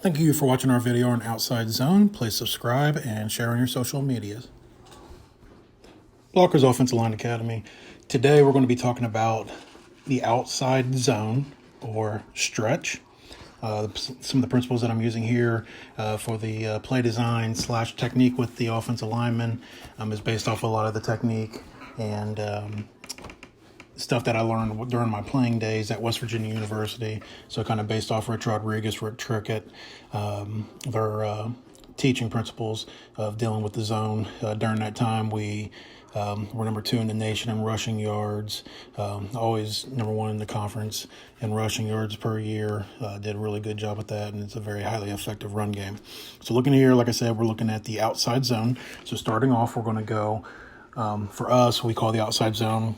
Thank you for watching our video on Outside Zone. Please subscribe and share on your social medias. Blockers Offensive Line Academy. Today we're going to be talking about the outside zone or stretch. Some of the principles that I'm using here for the play design / technique with the offensive lineman is based off a lot of the technique and stuff that I learned during my playing days at West Virginia University. So kind of based off Rich Rodriguez, Rick Trickett, their teaching principles of dealing with the zone. During that time, we were number 2 in the nation in rushing yards, always number 1 in the conference in rushing yards per year. Did a really good job with that, and it's a very highly effective run game. So looking here, like I said, we're looking at the outside zone. So starting off, we're going to go, for us, we call the outside zone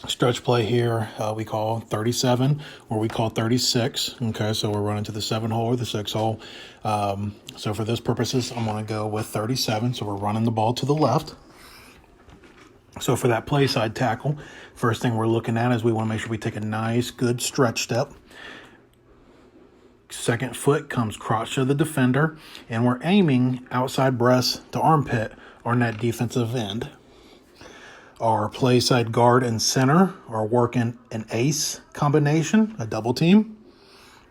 stretch play here, we call 37, or we call 36. Okay, so we're running to the 7 hole or the 6 hole. So for this purposes, I'm going to go with 37. So we're running the ball to the left. So for that play side tackle, first thing we're looking at is we want to make sure we take a nice, good stretch step. Second foot comes crotch to the defender, and we're aiming outside breast to armpit on that defensive end. Our play side guard and center are working an ace combination, a double team.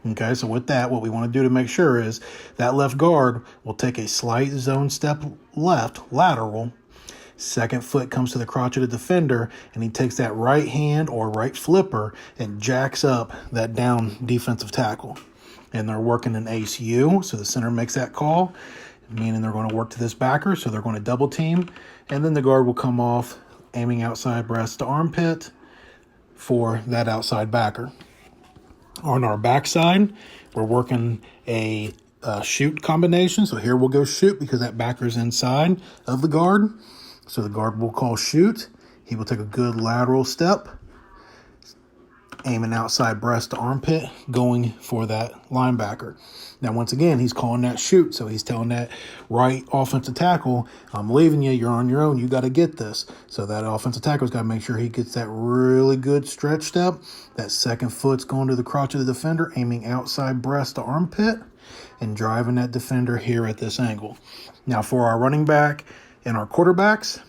Okay, so with that, what we want to do to make sure is that left guard will take a slight zone step left, lateral. Second foot comes to the crotch of the defender, and he takes that right hand or right flipper and jacks up that down defensive tackle. And they're working an ace U, so the center makes that call, meaning they're going to work to this backer, so they're going to double team. And then the guard will come off, aiming outside breast to armpit for that outside backer. On our backside, we're working a shoot combination. So here we'll go shoot because that backer's inside of the guard. So the guard will call shoot. He will take a good lateral step, aiming outside breast to armpit, going for that linebacker. Now, once again, he's calling that shoot. So he's telling that right offensive tackle, I'm leaving you. You're on your own. You got to get this. So that offensive tackle's got to make sure he gets that really good stretch step. That second foot's going to the crotch of the defender, aiming outside breast to armpit, and driving that defender here at this angle. Now, for our running back and our quarterbacks,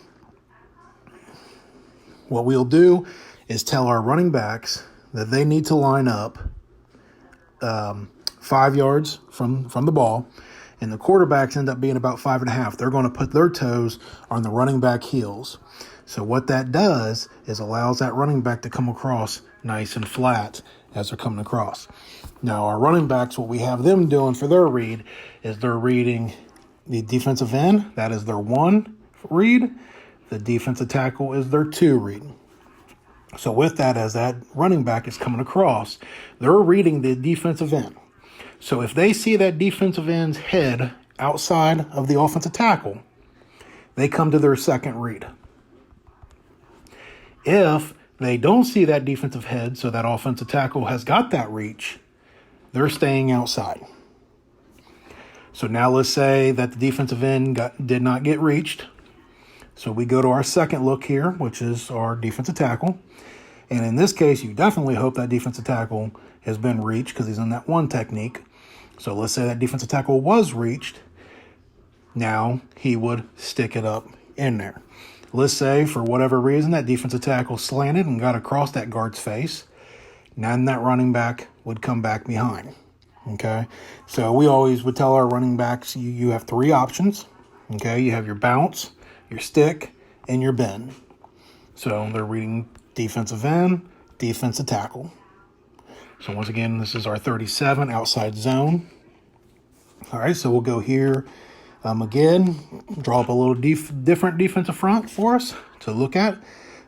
what we'll do is tell our running backs that they need to line up 5 yards from the ball, and the quarterbacks end up being about 5.5. They're going to put their toes on the running back heels. So what that does is allows that running back to come across nice and flat as they're coming across. Now our running backs, what we have them doing for their read is they're reading the defensive end. That is their 1 read. The defensive tackle is their 2 read. So with that, as that running back is coming across, they're reading the defensive end. So if they see that defensive end's head outside of the offensive tackle, they come to their second read. If they don't see that defensive head, so that offensive tackle has got that reach, they're staying outside. So now let's say that the defensive end did not get reached. So we go to our second look here, which is our defensive tackle. And in this case, you definitely hope that defensive tackle has been reached because he's in that 1 technique. So let's say that defensive tackle was reached. Now he would stick it up in there. Let's say for whatever reason that defensive tackle slanted and got across that guard's face. Now that running back would come back behind. Okay, so we always would tell our running backs you have 3 options. Okay, you have your bounce, your stick, and your bend. So they're reading defensive end, defensive tackle. So once again, this is our 37 outside zone. All right, so we'll go here again, draw up a little different defensive front for us to look at.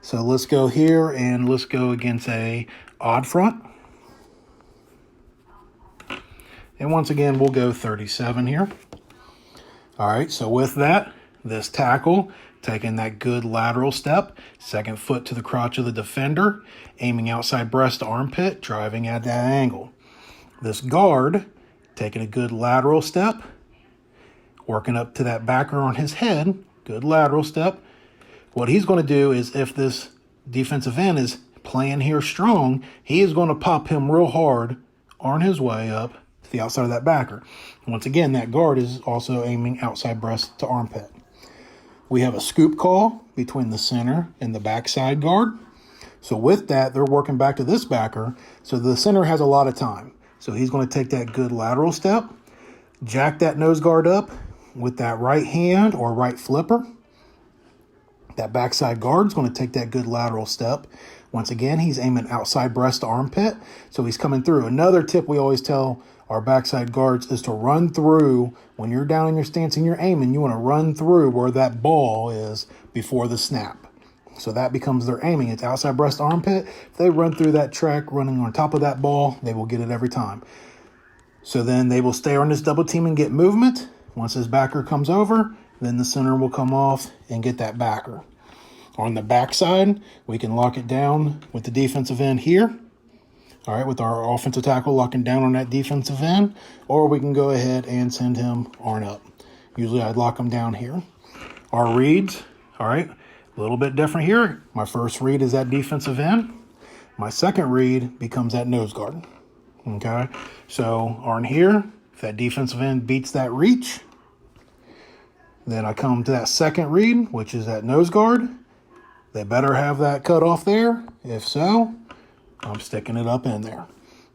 So let's go here and let's go against a odd front. And once again, we'll go 37 here. All right, so with that, this tackle taking that good lateral step, second foot to the crotch of the defender, aiming outside breast to armpit, driving at that angle. This guard taking a good lateral step, working up to that backer on his head, good lateral step. What he's going to do is if this defensive end is playing here strong, he is going to pop him real hard on his way up the outside of that backer. Once again, that guard is also aiming outside breast to armpit. We have a scoop call between the center and the backside guard. So with that, they're working back to this backer. So the center has a lot of time. So he's going to take that good lateral step, jack that nose guard up with that right hand or right flipper. That backside guard is going to take that good lateral step. Once again, he's aiming outside breast to armpit. So he's coming through. Another tip we always tell our backside guards is to run through. When you're down in your stance and you're aiming, you want to run through where that ball is before the snap. So that becomes their aiming. It's outside breast armpit. If they run through that track running on top of that ball, they will get it every time. So then they will stay on this double team and get movement. Once this backer comes over, then the center will come off and get that backer. On the backside, we can lock it down with the defensive end here. All right, with our offensive tackle locking down on that defensive end, or we can go ahead and send him arm up. Usually I'd lock him down here. Our reads, all right, a little bit different here. My first read is that defensive end. My second read becomes that nose guard. Okay, so on here, if that defensive end beats that reach, then I come to that second read, which is that nose guard. They better have that cut off there. If so, I'm sticking it up in there.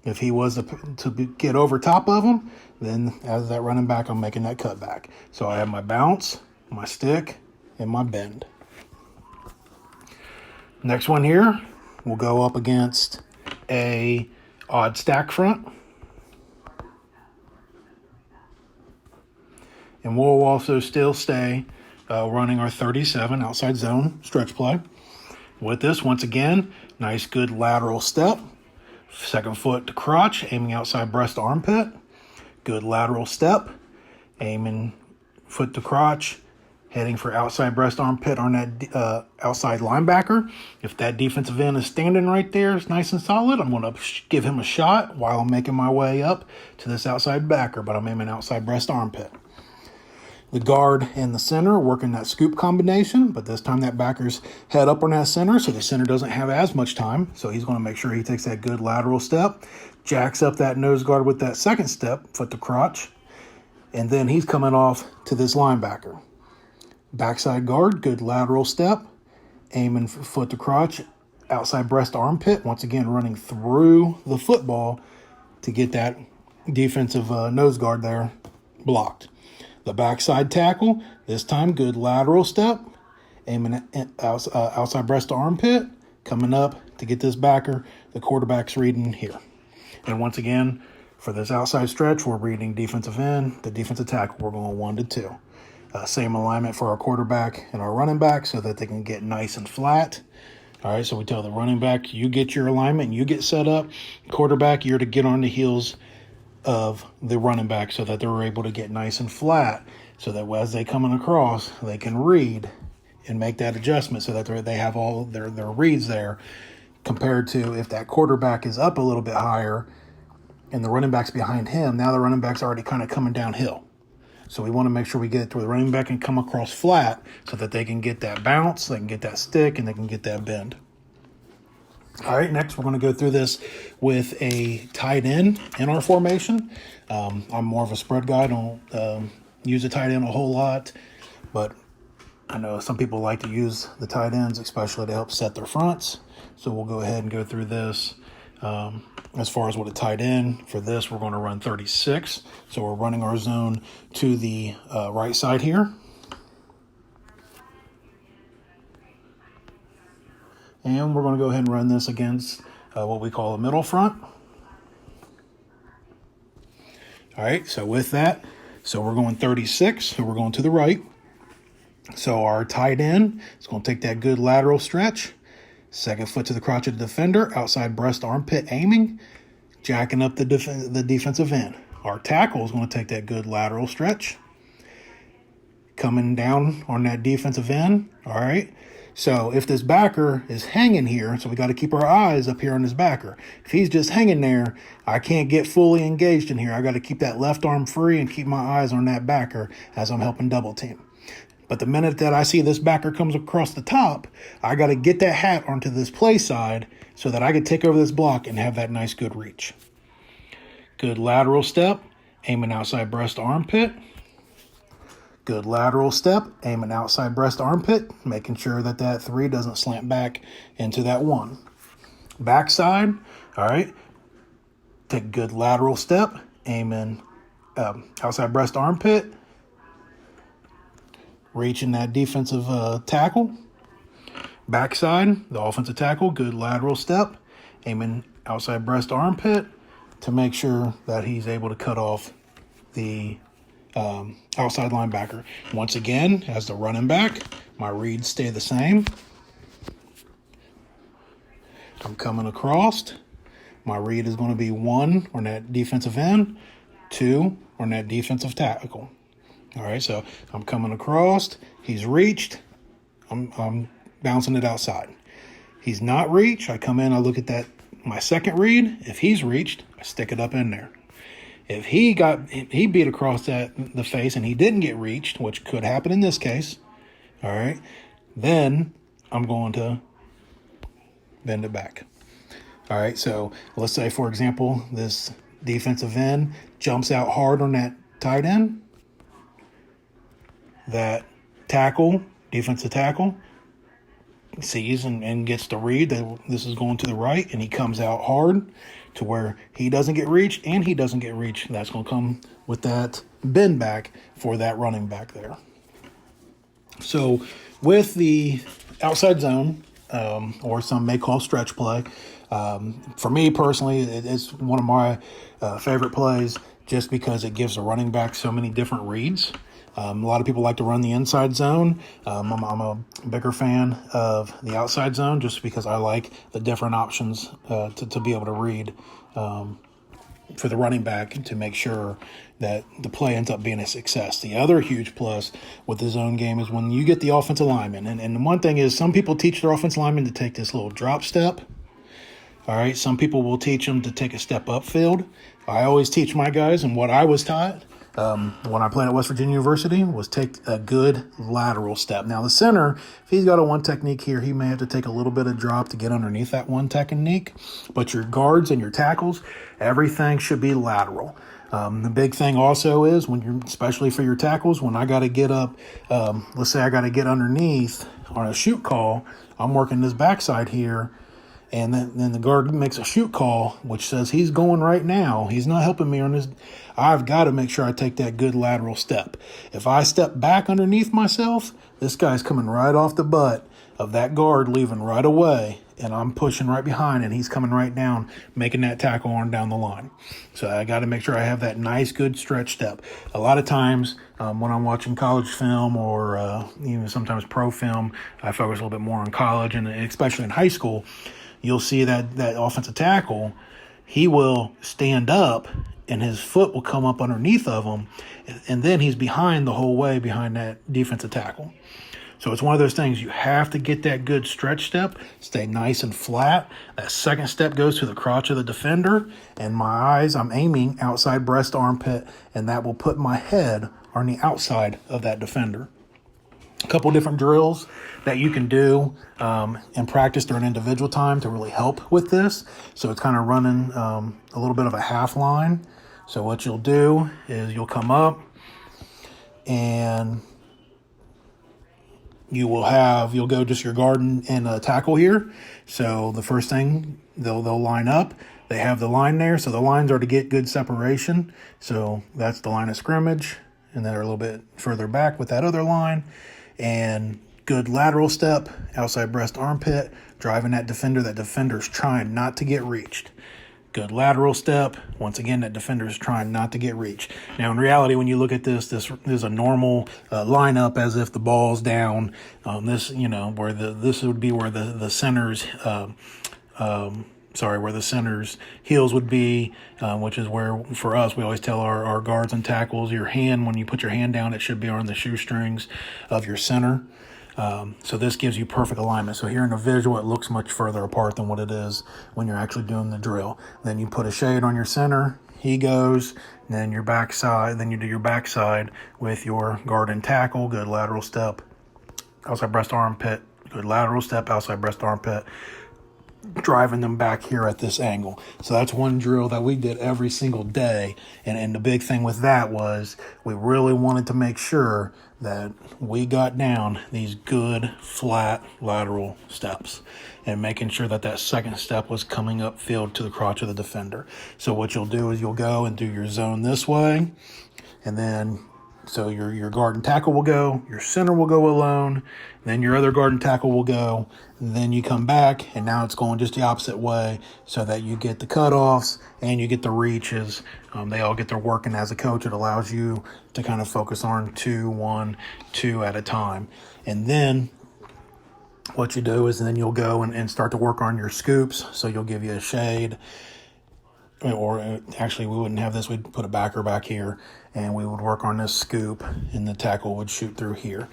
If he was to get over top of him, then as that running back, I'm making that cut back. So I have my bounce, my stick, and my bend. Next one here, we'll go up against a odd stack front. And we'll also still stay running our 37 outside zone stretch play. With this, once again, nice good lateral step. Second foot to crotch, aiming outside breast to armpit. Good lateral step, aiming foot to crotch, heading for outside breast armpit on that outside linebacker. If that defensive end is standing right there, it's nice and solid, I'm going to give him a shot while I'm making my way up to this outside backer, but I'm aiming outside breast armpit. The guard and the center working that scoop combination, but this time that backer's head up on that center, so the center doesn't have as much time. So he's going to make sure he takes that good lateral step, jacks up that nose guard with that second step, foot to crotch, and then he's coming off to this linebacker. Backside guard, good lateral step, aiming foot to crotch, outside breast armpit, once again running through the football to get that defensive nose guard there blocked. The backside tackle, this time good lateral step, aiming outside breast to armpit, coming up to get this backer. The quarterback's reading here. And once again, for this outside stretch, we're reading defensive end. The defensive tackle, we're going 1 to 2. Same alignment for our quarterback and our running back so that they can get nice and flat. All right, so we tell the running back, you get your alignment, you get set up. Quarterback, you're to get on the heels of the running back so that they're able to get nice and flat, so that as they coming across, they can read and make that adjustment so that they have all their reads there, compared to if that quarterback is up a little bit higher and the running back's behind him. Now the running back's already kind of coming downhill. So we want to make sure we get it to the running back and come across flat so that they can get that bounce, they can get that stick, and they can get that bend. All right, next we're going to go through this with a tight end in our formation. I'm more of a spread guy. I don't use a tight end a whole lot, but I know some people like to use the tight ends, especially to help set their fronts. So we'll go ahead and go through this. As far as what a tight end, for this we're going to run 36. So we're running our zone to the right side here. And we're going to go ahead and run this against what we call a middle front. All right, so with that, so we're going 36, so we're going to the right. So our tight end is going to take that good lateral stretch. Second foot to the crotch of the defender, outside breast armpit aiming, jacking up the defensive end. Our tackle is going to take that good lateral stretch, coming down on that defensive end. All right. So if this backer is hanging here, so we got to keep our eyes up here on this backer. If he's just hanging there, I can't get fully engaged in here. I got to keep that left arm free and keep my eyes on that backer as I'm helping double team. But the minute that I see this backer comes across the top, I got to get that hat onto this play side so that I can take over this block and have that nice good reach. Good lateral step, aiming outside breast armpit. Good lateral step, aiming outside breast armpit, making sure that that 3 doesn't slant back into that 1. Backside, all right, take a good lateral step, aiming outside breast armpit, reaching that defensive tackle. Backside, the offensive tackle, good lateral step, aiming outside breast armpit to make sure that he's able to cut off the outside linebacker. Once again, as the running back, my reads stay the same. I'm coming across. My read is going to be 1 on that defensive end, 2 on that defensive tackle. All right, so I'm coming across. He's reached. I'm bouncing it outside. He's not reached. I come in, I look at that, my second read. If he's reached, I stick it up in there. If he beat across the face and he didn't get reached, which could happen in this case, all right, then I'm going to bend it back. All right, so let's say, for example, this defensive end jumps out hard on that tight end. That tackle, defensive tackle, sees and gets the read that this is going to the right, and he comes out hard to where he doesn't get reached and he doesn't get reached. That's going to come with that bend back for that running back there. So with the outside zone, or some may call stretch play, for me personally, it's one of my favorite plays just because it gives a running back so many different reads. A lot of people like to run the inside zone. I'm a bigger fan of the outside zone just because I like the different options to be able to read for the running back to make sure that the play ends up being a success. The other huge plus with the zone game is when you get the offensive lineman. And one thing is some people teach their offensive linemen to take this little drop step. All right, some people will teach them to take a step upfield. I always teach my guys, and what I was taught when I played at West Virginia University was take a good lateral step. Now the center, if he's got a one technique here, he may have to take a little bit of drop to get underneath that one technique. But your guards and your tackles, everything should be lateral. The big thing also is when you're, especially for your tackles, when I got to get up, let's say I got to get underneath on a shoot call, I'm working this backside here. And then the guard makes a shoot call, which says he's going right now. He's not helping me on this. I've got to make sure I take that good lateral step. If I step back underneath myself, this guy's coming right off the butt of that guard, leaving right away, and I'm pushing right behind, and he's coming right down, making that tackle on down the line. So I got to make sure I have that nice, good stretch step. A lot of times when I'm watching college film or even sometimes pro film, I focus a little bit more on college, and especially in high school, you'll see that offensive tackle, he will stand up and his foot will come up underneath of him, and then he's behind the whole way behind that defensive tackle. So it's one of those things, you have to get that good stretch step, stay nice and flat. That second step goes to the crotch of the defender, and my eyes, I'm aiming outside breast armpit, and that will put my head on the outside of that defender. A couple different drills that you can do and practice during individual time to really help with this. So it's kind of running a little bit of a half line. So what you'll do is you'll come up and you'll go just your guard and tackle here. So the first thing, they'll line up. They have the line there. So the lines are to get good separation. So that's the line of scrimmage. And then they're a little bit further back with that other line. And good lateral step, outside breast armpit, driving that defender. That defender's trying not to get reached. Good lateral step. Once again, that defender is trying not to get reached. Now, in reality, when you look at this is a normal lineup as if the ball's down. This would be where the center's where the center's heels would be, which is where, for us, we always tell our guards and tackles, your hand, when you put your hand down, it should be on the shoestrings of your center. So this gives you perfect alignment. So here in the visual, it looks much further apart than what it is when you're actually doing the drill. Then you put a shade on your center, he goes, then your backside, then you do your backside with your guard and tackle, good lateral step, outside breast armpit, good lateral step, outside breast armpit. driving them back here at this angle. So that's one drill that we did every single day. And the big thing with that was we really wanted to make sure that we got down these good flat lateral steps and making sure that that second step was coming up field to the crotch of the defender. So what you'll do is you'll go and do your zone this way, and then so your guard and tackle will go, your center will go alone, then your other guard and tackle will go, and then you come back, and now it's going just the opposite way so that you get the cutoffs and you get the reaches. They all get their work, and as a coach, it allows you to kind of focus on 2, 1, 2 at a time. And then what you do is then you'll go and start to work on your scoops. So you'll give you a shade, or actually we wouldn't have this, we'd put a backer back here, and we would work on this scoop, and the tackle would shoot through here.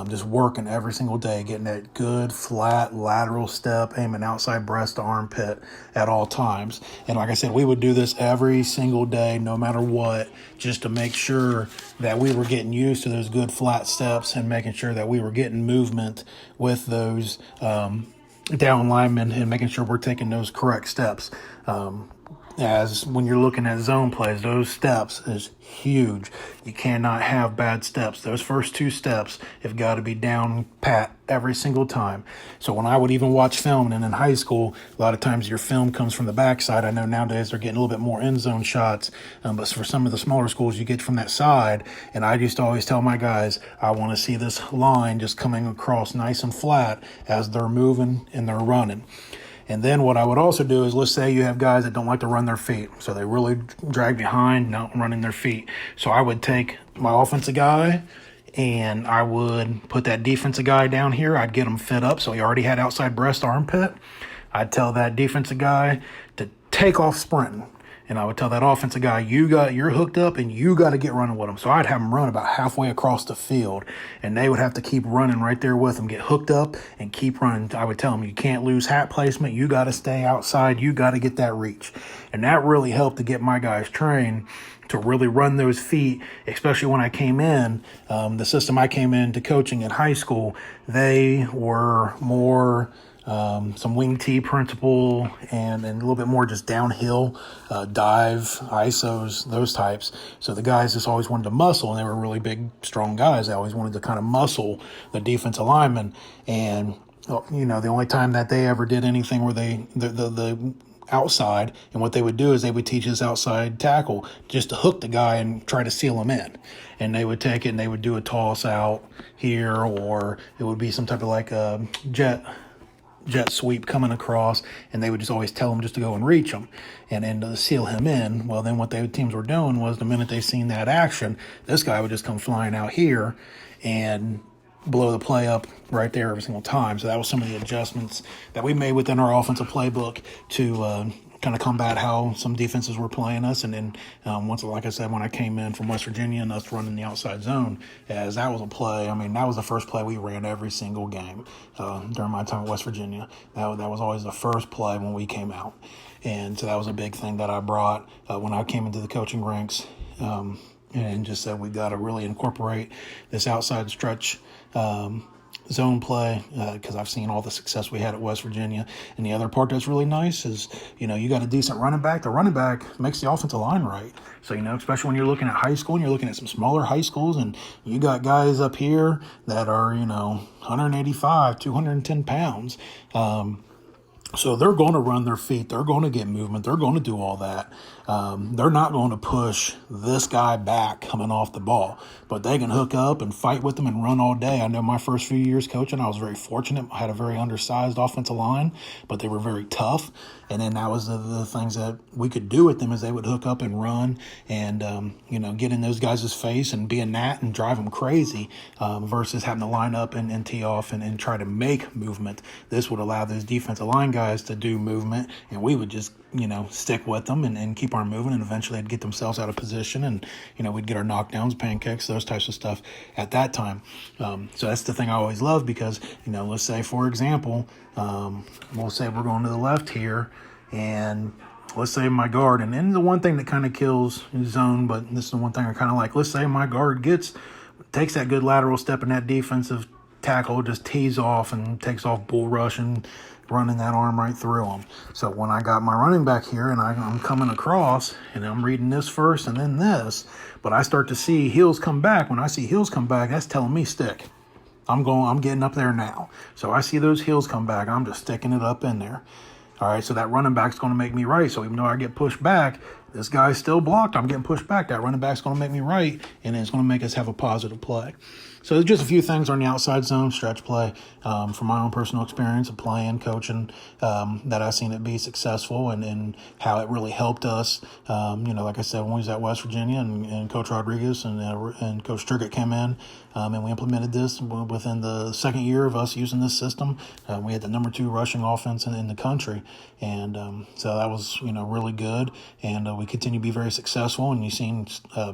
Just working every single day, getting that good flat lateral step, aiming outside breast to armpit at all times. And like I said, we would do this every single day, no matter what, just to make sure that we were getting used to those good flat steps and making sure that we were getting movement with those down linemen and making sure we're taking those correct steps. As when you're looking at zone plays, those steps is huge. You cannot have bad steps. Those first 2 steps have got to be down pat every single time. So when I would even watch film, and in high school, a lot of times your film comes from the backside. I know nowadays they're getting a little bit more end zone shots, but for some of the smaller schools, you get from that side. And I used to always tell my guys, I want to see this line just coming across nice and flat as they're moving and they're running. And then what I would also do is, let's say you have guys that don't like to run their feet. So they really drag behind, not running their feet. So I would take my offensive guy and I would put that defensive guy down here. I'd get him fit up so he already had outside breast armpit. I'd tell that defensive guy to take off sprinting. And I would tell that offensive guy, you're hooked up and you got to get running with them. So I'd have them run about halfway across the field, and they would have to keep running right there with them, get hooked up and keep running. I would tell them, you can't lose hat placement. You got to stay outside. You got to get that reach. And that really helped to get my guys trained to really run those feet, especially when I came in. The system I came into coaching in high school, they were more some wing T principle and a little bit more just downhill, dive, ISOs, those types. So the guys just always wanted to muscle, and they were really big, strong guys. They always wanted to kind of muscle the defensive linemen. And, the only time that they ever did anything where the outside, and what they would do is they would teach us outside tackle just to hook the guy and try to seal him in. And they would take it and they would do a toss out here, or it would be some type of like a jet sweep coming across, and they would just always tell him just to go and reach him and to seal him in. Well, then what the teams were doing was, the minute they seen that action, this guy would just come flying out here and blow the play up right there every single time. So that was some of the adjustments that we made within our offensive playbook to kind of combat how some defenses were playing us. And then once, like I said, when I came in from West Virginia and us running the outside zone, as that was a play, that was the first play we ran every single game during my time at West Virginia. That was always the first play when we came out. And so that was a big thing that I brought when I came into the coaching ranks, and just said we got to really incorporate this outside stretch zone play, because I've seen all the success we had at West Virginia. And the other part that's really nice is, you got a decent running back. The running back makes the offensive line right. So, especially when you're looking at high school and you're looking at some smaller high schools, and you got guys up here that are, 185, 210 pounds. So they're going to run their feet. They're going to get movement. They're going to do all that. They're not going to push this guy back coming off the ball, but they can hook up and fight with them and run all day. I know my first few years coaching, I was very fortunate. I had a very undersized offensive line, but they were very tough. And then that was the things that we could do with them, is they would hook up and run and, get in those guys' face and be a gnat and drive them crazy, versus having to line up and tee off and try to make movement. This would allow those defensive line guys to do movement, and we would just, stick with them and keep on moving, and eventually they'd get themselves out of position, and, we'd get our knockdowns, pancakes, those types of stuff at that time. So that's the thing I always love, because, let's say, for example, we'll say we're going to the left here, and let's say my guard, and then the one thing that kind of kills zone, but this is the one thing I kind of like, let's say my guard takes that good lateral step in that defensive tackle just tees off and takes off bull rushing, running that arm right through him. So when I got my running back here and I'm coming across and I'm reading this first and then this, but I start to see heels come back. When I see heels come back, that's telling me stick. I'm getting up there now. So I see those heels come back. I'm just sticking it up in there. All right, so that running back's going to make me right. So even though I get pushed back, this guy's still blocked. I'm getting pushed back. That running back's going to make me right, and it's going to make us have a positive play. So there's just a few things on the outside zone stretch play from my own personal experience of playing, coaching, that I've seen it be successful and how it really helped us. Like I said, when we was at West Virginia and Coach Rodriguez and Coach Strickett came in and we implemented this within the second year of us using this system. We had the number 2 rushing offense in the country. And so that was, really good. And we continue to be very successful. And you've seen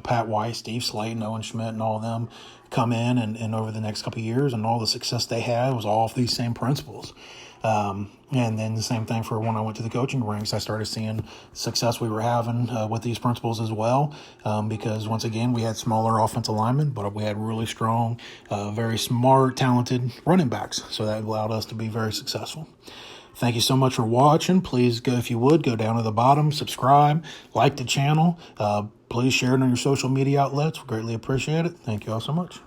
Pat White, Steve Slayton, Owen Schmidt, and all of them come in and over the next couple of years, and all the success they had was all of these same principles. And then the same thing for when I went to the coaching ranks, I started seeing success we were having with these principles as well, because once again, we had smaller offensive linemen, but we had really strong, very smart, talented running backs. So that allowed us to be very successful. Thank you so much for watching. Please go, if you would, go down to the bottom, subscribe, like the channel. Please share it on your social media outlets. We greatly appreciate it. Thank you all so much.